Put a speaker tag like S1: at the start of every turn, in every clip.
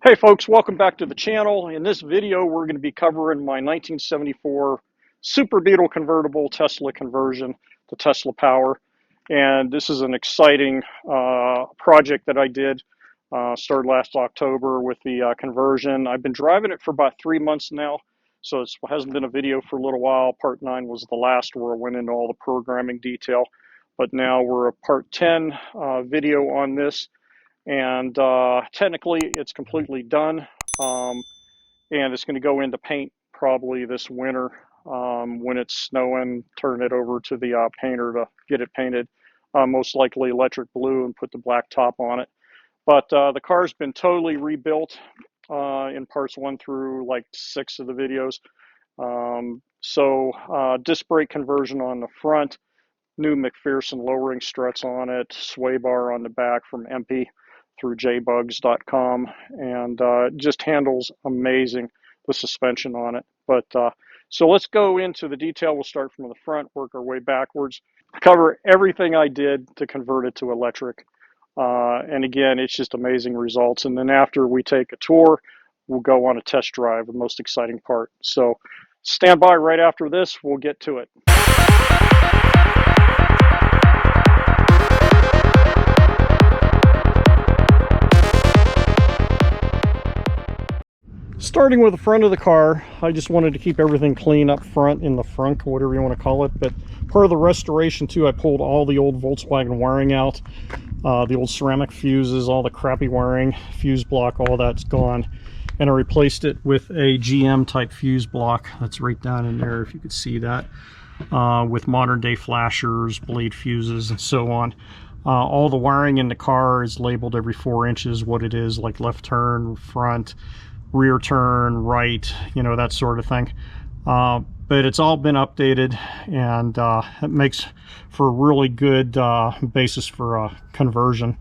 S1: Hey folks, welcome back to the channel. In this video, we're going to be covering my 1974 Super Beetle convertible Tesla conversion to Tesla Power. And this is an exciting project that I did, started last October with the conversion. I've been driving it for about 3 months now, so it hasn't been a video for a little while. Part 9 was the last where I went into all the programming detail. But now we're at part 10 video on this. And technically it's completely done, and it's going to go into paint probably this winter. When it's snowing, turn it over to the painter to get it painted, most likely electric blue, and put the black top on it. But the car's been totally rebuilt in parts 1 through like 6 of the videos. Disc brake conversion on the front, new McPherson lowering struts on it, sway bar on the back from MP through jbugs.com, and it just handles amazing, the suspension on it. But so let's go into the detail. We'll start from the front, work our way backwards, cover everything I did to convert it to electric. And again, it's just amazing results. And then after we take a tour, we'll go on a test drive, the most exciting part. So stand by. Right after this, we'll get to it. Starting with the front of the car, I just wanted to keep everything clean up front, in the front, whatever you want to call it. But part of the restoration too, I pulled all the old Volkswagen wiring out, the old ceramic fuses, all the crappy wiring, fuse block, all that's gone. And I replaced it with a GM type fuse block that's right down in there, if you could see that, with modern day flashers, blade fuses, and so on. All the wiring in the car is labeled every 4 inches what it is, like left turn, front, rear turn, right, you know, that sort of thing. But it's all been updated, and it makes for a really good basis for a conversion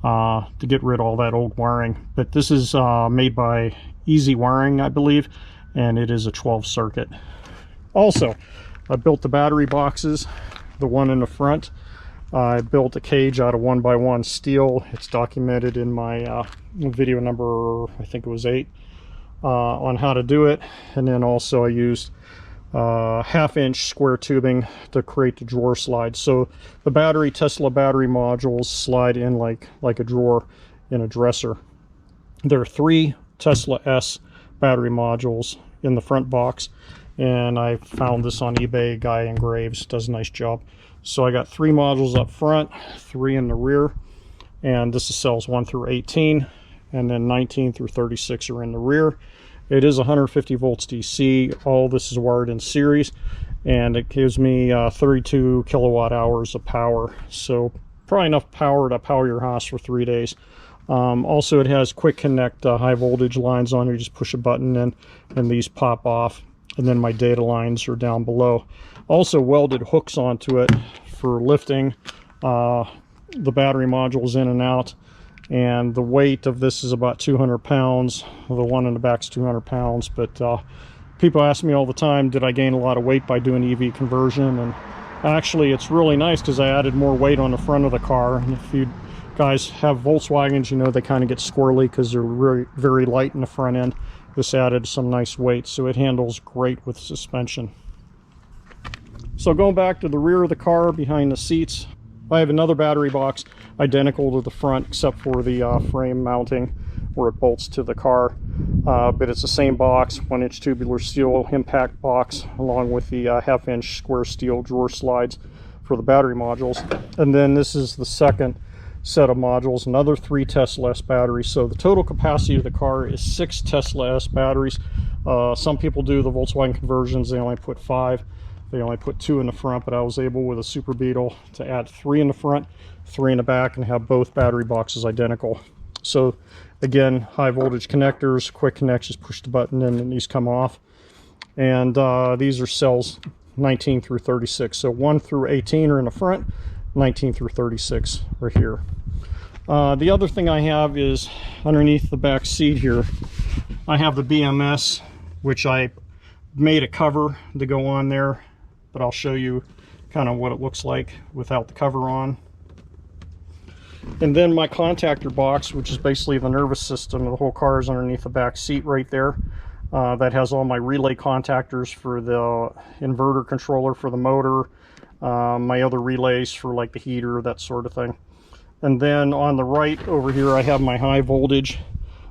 S1: to get rid of all that old wiring. But this is made by Easy Wiring, I believe, and it is a 12 circuit. Also, I built the battery boxes, the one in the front. I built a cage out of 1x1 steel. It's documented in my video number, I think it was 8, on how to do it. And then also I used 1/2-inch square tubing to create the drawer slide. So the Tesla battery modules slide in like a drawer in a dresser. There are 3 Tesla S battery modules in the front box, and I found this on eBay. Guy engraves, does a nice job. So I got 3 modules up front, 3 in the rear, and this is cells 1 through 18, and then 19 through 36 are in the rear. It is 150 volts DC. All this is wired in series, and it gives me 32 kilowatt hours of power. So probably enough power to power your house for 3 days. Also, it has quick connect high voltage lines on it. You just push a button and these pop off. And then my data lines are down below. Also welded hooks onto it for lifting the battery modules in and out. And the weight of this is about 200 pounds. The one in the back is 200 pounds. But people ask me all the time, did I gain a lot of weight by doing EV conversion? And actually, it's really nice because I added more weight on the front of the car. And if you guys have Volkswagens, you know they kind of get squirrely because they're very, very light in the front end. This added some nice weight, so it handles great with suspension. So going back to the rear of the car, behind the seats, I have another battery box identical to the front except for the frame mounting where it bolts to the car. But it's the same box, 1-inch tubular steel impact box, along with the 1/2-inch square steel drawer slides for the battery modules. And then this is the second set of modules, another 3 Tesla S batteries. So the total capacity of the car is 6 Tesla S batteries. Some people do the Volkswagen conversions, they only put 5. They only put 2 in the front, but I was able with a Super Beetle to add 3 in the front, 3 in the back, and have both battery boxes identical. So again, high voltage connectors, quick connect, just push the button in and these come off. And these are cells 19 through 36. So 1 through 18 are in the front, 19 through 36 are here. The other thing I have is underneath the back seat here, I have the BMS, which I made a cover to go on there, but I'll show you kind of what it looks like without the cover on. And then my contactor box, which is basically the nervous system of the whole car, is underneath the back seat right there. That has all my relay contactors for the inverter controller for the motor, my other relays for like the heater, that sort of thing. And then on the right over here, I have my high voltage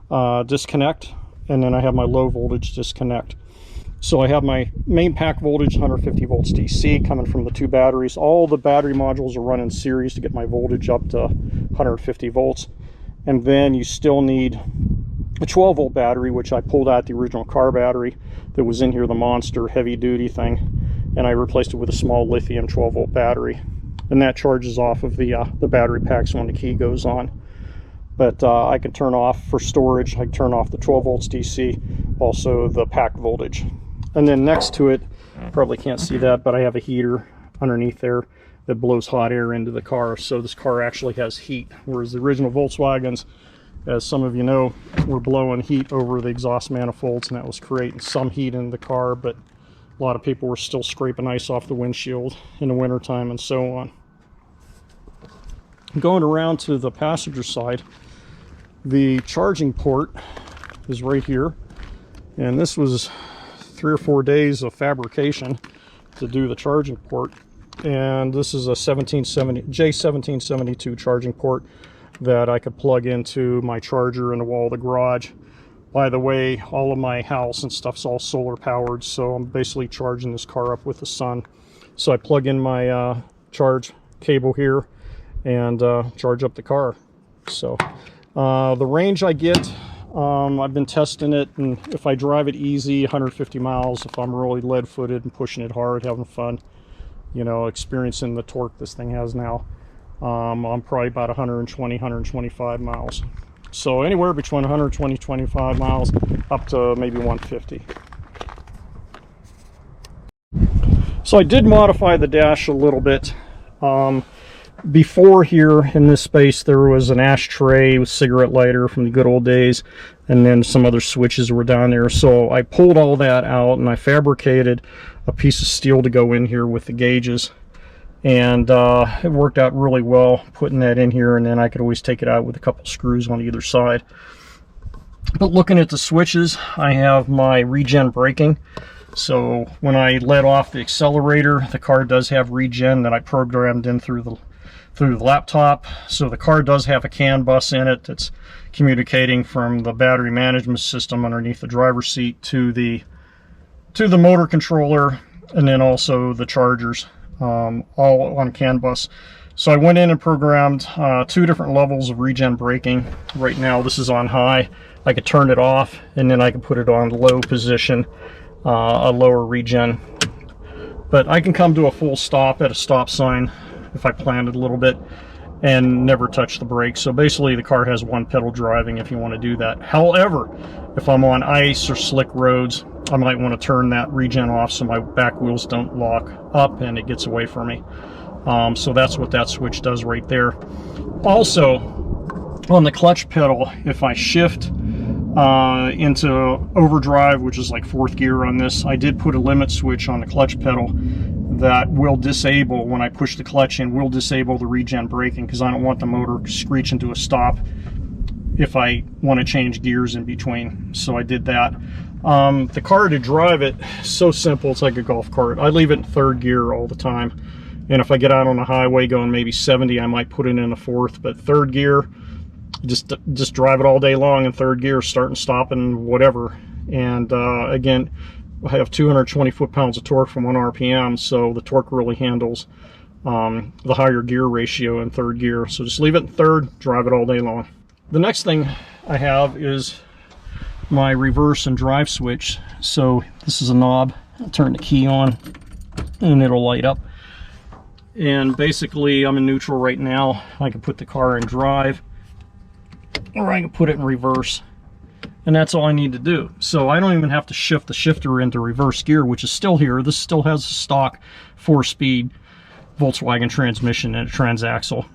S1: disconnect, and then I have my low voltage disconnect. So I have my main pack voltage, 150 volts DC, coming from the two batteries. All the battery modules are run in series to get my voltage up to 150 volts. And then you still need a 12 volt battery, which I pulled out the original car battery that was in here, the Monster heavy duty thing, and I replaced it with a small lithium 12 volt battery. And that charges off of the battery packs when the key goes on. But I can turn off, for storage, I can turn off the 12 volts DC, also the pack voltage. And then next to it, probably can't see that, but I have a heater underneath there that blows hot air into the car. So this car actually has heat, whereas the original Volkswagens, as some of you know, were blowing heat over the exhaust manifolds, and that was creating some heat in the car, but a lot of people were still scraping ice off the windshield in the wintertime and so on. Going around to the passenger side, the charging port is right here, and this was 3 or 4 days of fabrication to do the charging port. And this is a J1772 charging port that I could plug into my charger in the wall of the garage. By the way, all of my house and stuff's all solar powered, so I'm basically charging this car up with the sun. So I plug in my charge cable here and charge up the car. So the range I get, I've been testing it, and if I drive it easy, 150 miles. If I'm really lead-footed and pushing it hard, having fun, you know, experiencing the torque this thing has now, I'm probably about 120, 125 miles. So anywhere between 120, 25 miles up to maybe 150. So I did modify the dash a little bit. Before here in this space, there was an ashtray with cigarette lighter from the good old days, and then some other switches were down there. So I pulled all that out and I fabricated a piece of steel to go in here with the gauges, and it worked out really well putting that in here, and then I could always take it out with a couple screws on either side. But looking at the switches, I have my regen braking. So when I let off the accelerator, the car does have regen that I programmed in through the laptop. So the car does have a CAN bus in it that's communicating from the battery management system underneath the driver's seat to the motor controller, and then also the chargers, all on CAN bus. So I went in and programmed 2 different levels of regen braking. Right now this is on high. I could turn it off, and then I can put it on low position, a lower regen. But I can come to a full stop at a stop sign if I planned it a little bit and never touch the brakes. So basically the car has one pedal driving if you want to do that. However, if I'm on ice or slick roads, I might want to turn that regen off so my back wheels don't lock up and it gets away from me. So that's what that switch does right there. Also, on the clutch pedal, if I shift into overdrive, which is like 4th gear on this, I did put a limit switch on the clutch pedal that will disable, when I push the clutch in, will disable the regen braking, because I don't want the motor screeching to a stop if I want to change gears in between. So I did that. The car, to drive it, so simple, it's like a golf cart. I leave it in 3rd gear all the time, and if I get out on the highway going maybe 70, I might put it in a 4th, but 3rd gear, just drive it all day long in 3rd gear, starting, stopping, whatever. And again, I have 220 foot-pounds of torque from 1 RPM, so the torque really handles the higher gear ratio in 3rd gear. So just leave it in 3rd, drive it all day long. The next thing I have is my reverse and drive switch. So this is a knob. I'll turn the key on and it'll light up. And basically I'm in neutral right now. I can put the car in drive, or I can put it in reverse. And that's all I need to do. So I don't even have to shift the shifter into reverse gear, which is still here. This still has a stock 4-speed Volkswagen transmission and a transaxle.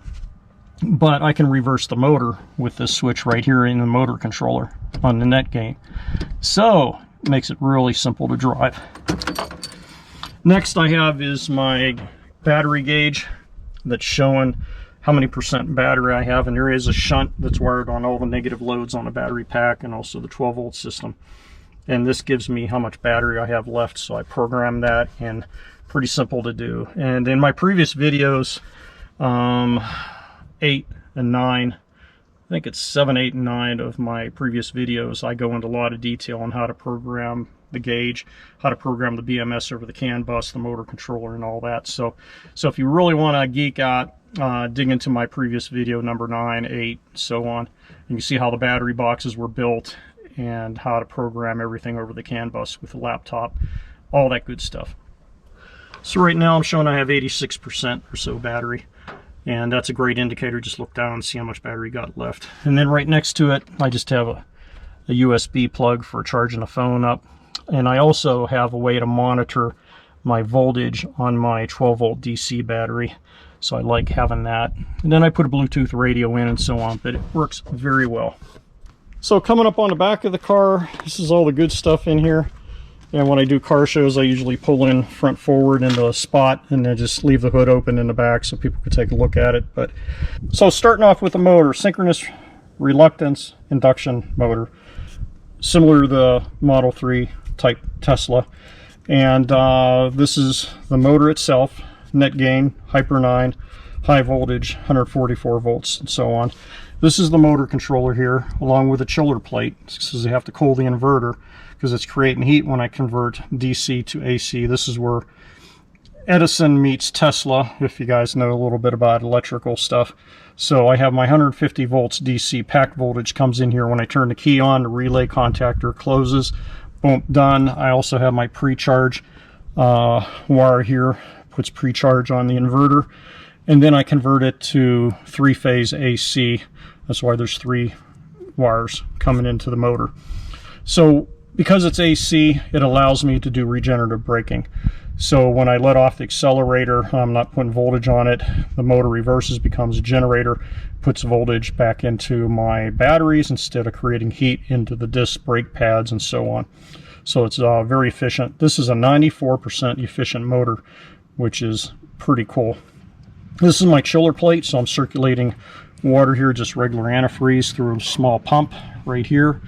S1: But I can reverse the motor with this switch right here in the motor controller on the Netgain. So it makes it really simple to drive. Next I have is my battery gauge that's showing how many percent battery I have, and there is a shunt that's wired on all the negative loads on the battery pack and also the 12-volt system. And this gives me how much battery I have left, so I program that, and pretty simple to do. And in my previous videos, 8 and 9, I think it's 7, 8, and 9 of my previous videos, I go into a lot of detail on how to program the gauge, how to program the BMS over the CAN bus, the motor controller, and all that. So if you really want to geek out, dig into my previous video, number 9, 8, so on. You can see how the battery boxes were built and how to program everything over the CAN bus with the laptop, all that good stuff. So right now I'm showing I have 86% or so battery, and that's a great indicator. Just look down and see how much battery got left. And then right next to it, I just have a USB plug for charging the phone up. And I also have a way to monitor my voltage on my 12-volt DC battery. So I like having that. And then I put a Bluetooth radio in and so on, but it works very well. So coming up on the back of the car, this is all the good stuff in here. And when I do car shows, I usually pull in front forward into a spot and then just leave the hood open in the back so people can take a look at it. But so starting off with the motor, synchronous reluctance induction motor, similar to the Model 3 type Tesla. And this is the motor itself, Netgain Hyper 9, high voltage, 144 volts, and so on. This is the motor controller here, along with a chiller plate, because they have to cool the inverter, because it's creating heat when I convert DC to AC. This is where Edison meets Tesla, if you guys know a little bit about electrical stuff. So I have my 150 volts DC pack voltage comes in here. When I turn the key on, the relay contactor closes. Boom, done. I also have my pre-charge wire here, puts pre-charge on the inverter. And then I convert it to 3-phase AC. That's why there's 3 wires coming into the motor. So because it's AC, it allows me to do regenerative braking. So when I let off the accelerator, I'm not putting voltage on it. The motor reverses, becomes a generator, puts voltage back into my batteries instead of creating heat into the disc brake pads and so on. So it's very efficient. This is a 94% efficient motor, which is pretty cool. This is my chiller plate, so I'm circulating water here, just regular antifreeze through a small pump right here.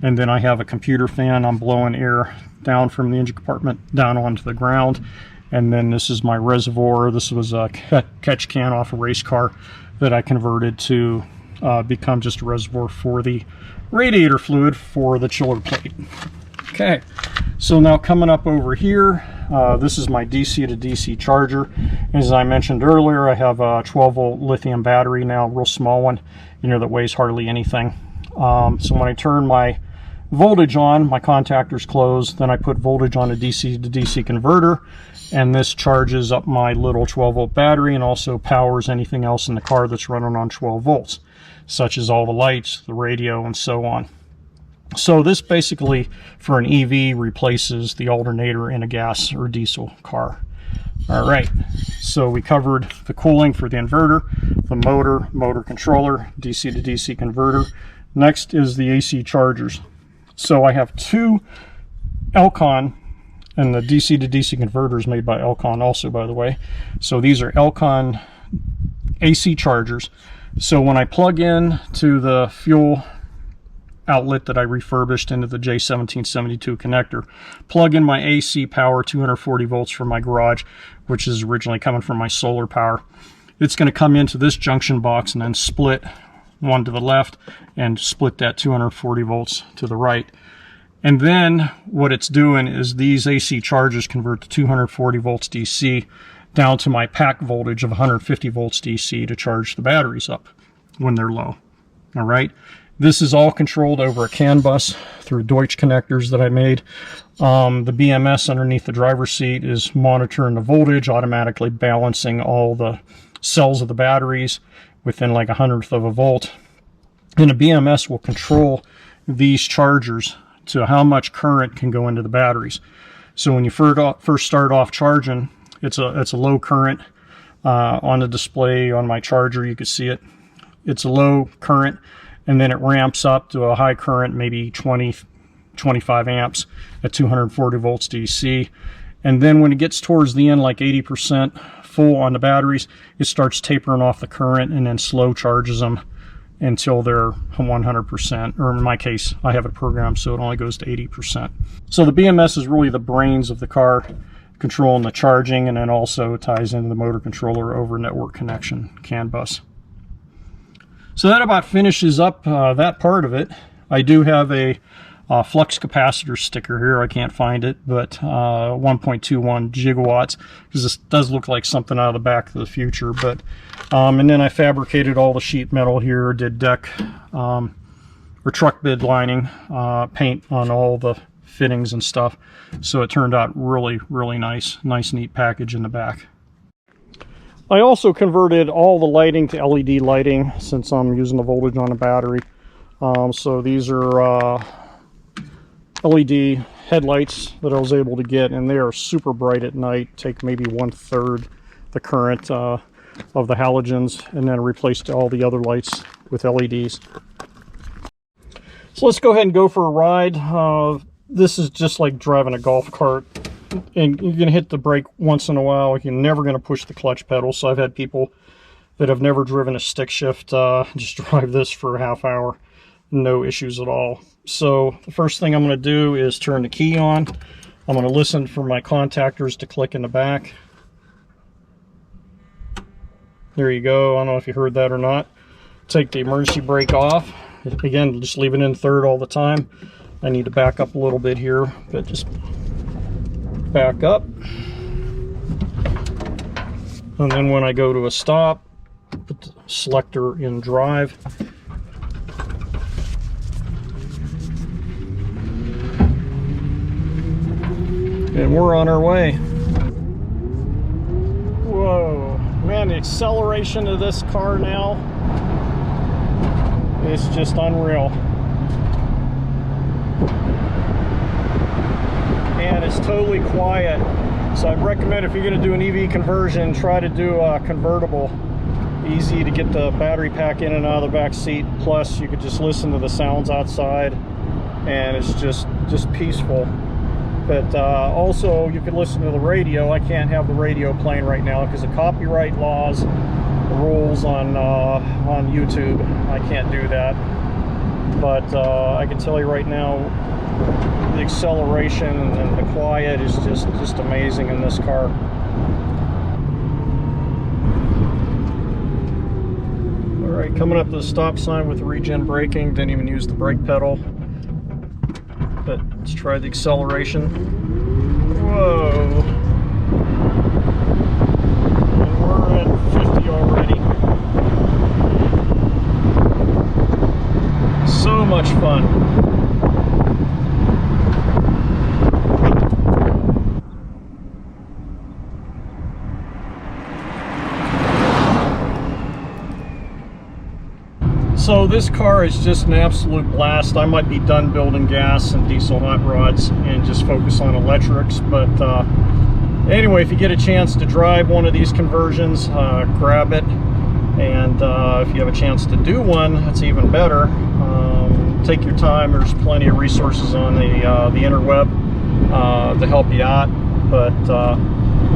S1: And then I have a computer fan. I'm blowing air down from the engine compartment down onto the ground. And then this is my reservoir. This was a catch can off a race car that I converted to become just a reservoir for the radiator fluid for the chiller plate. Okay, so now coming up over here, this is my DC to DC charger. As I mentioned earlier, I have a 12-volt lithium battery now, a real small one, that weighs hardly anything. So when I turn my voltage on, my contactors close, then I put voltage on a DC to DC converter, and this charges up my little 12-volt battery and also powers anything else in the car that's running on 12 volts, such as all the lights, the radio, and so on. So this basically, for an EV, replaces the alternator in a gas or diesel car. All right, so we covered the cooling for the inverter, the motor controller, DC to DC converter. Next is the AC chargers. So I have 2 Elcon, and the DC to DC converter is made by Elcon also, by the way. So these are Elcon AC chargers. So when I plug in to the fuel outlet that I refurbished into the J1772 connector, plug in my AC power, 240 volts from my garage, which is originally coming from my solar power. It's going to come into this junction box and then split one to the left and split that 240 volts to the right. And then what it's doing is these AC chargers convert to 240 volts DC down to my pack voltage of 150 volts DC to charge the batteries up when they're low. All right. This is all controlled over a CAN bus through Deutsch connectors that I made. The BMS underneath the driver's seat is monitoring the voltage, automatically balancing all the cells of the batteries within like 1/100 of a volt. And the BMS will control these chargers to how much current can go into the batteries. So when you first start off charging, it's a low current. On the display on my charger, you can see it. It's a low current, and then it ramps up to a high current, maybe 20-25 amps at 240 volts DC. And then when it gets towards the end, like 80%, full on the batteries, it starts tapering off the current and then slow charges them until they're 100%, or in my case, I have it programmed so it only goes to 80%. So the BMS is really the brains of the car, controlling the charging, and then also ties into the motor controller over network connection, CAN bus. So that about finishes up that part of it. I do have a flux capacitor sticker here. I can't find it, but 1.21 gigawatts, because this does look like something out of the Back of the Future. But and then I fabricated all the sheet metal here, did deck or truck bed lining, paint on all the fittings and stuff. So it turned out really, really nice, neat package in the back. I also converted all the lighting to LED lighting since I'm using the voltage on the battery. So these are LED headlights that I was able to get, and they are super bright at night, take maybe 1/3 the current of the halogens, and then replaced all the other lights with LEDs. So let's go ahead and go for a ride. This is just like driving a golf cart, and you're going to hit the brake once in a while. You're never going to push the clutch pedal. So I've had people that have never driven a stick shift just drive this for a half hour, no issues at all. So the first thing I'm going to do is turn the key on. I'm going to listen for my contactors to click in the back. There you go. I don't know if you heard that or not. Take the emergency brake off. Again, just leave it in third all the time. I need to back up a little bit here, but just back up. And then when I go to a stop, put the selector in drive. And we're on our way. Whoa, man, the acceleration of this car now is just unreal. And it's totally quiet. So I'd recommend, if you're going to do an EV conversion, try to do a convertible. Easy to get the battery pack in and out of the back seat. Plus, you could just listen to the sounds outside, and it's just peaceful. But also, you could listen to the radio. I can't have the radio playing right now because of copyright laws, rules on YouTube. I can't do that. But I can tell you right now, the acceleration and the quiet is just amazing in this car. All right, coming up to the stop sign with regen braking. Didn't even use the brake pedal. But let's try the acceleration. Whoa! And we're at 50 already. So much fun. So this car is just an absolute blast. I might be done building gas and diesel hot rods and just focus on electrics. But anyway, if you get a chance to drive one of these conversions, grab it. And if you have a chance to do one, that's even better. Take your time. There's plenty of resources on the interweb to help you out. But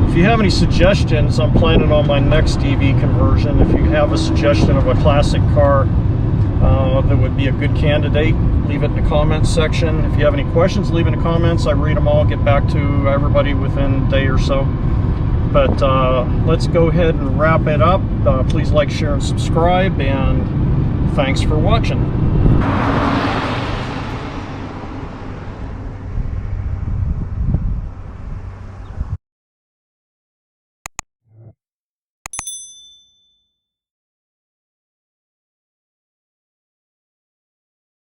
S1: if you have any suggestions, I'm planning on my next EV conversion. If you have a suggestion of a classic car that would be a good candidate, leave it in the comments section. If you have any questions, leave in the comments. I read them all, get back to everybody within a day or so. But let's go ahead and wrap it up. Please like, share, and subscribe, and thanks for watching.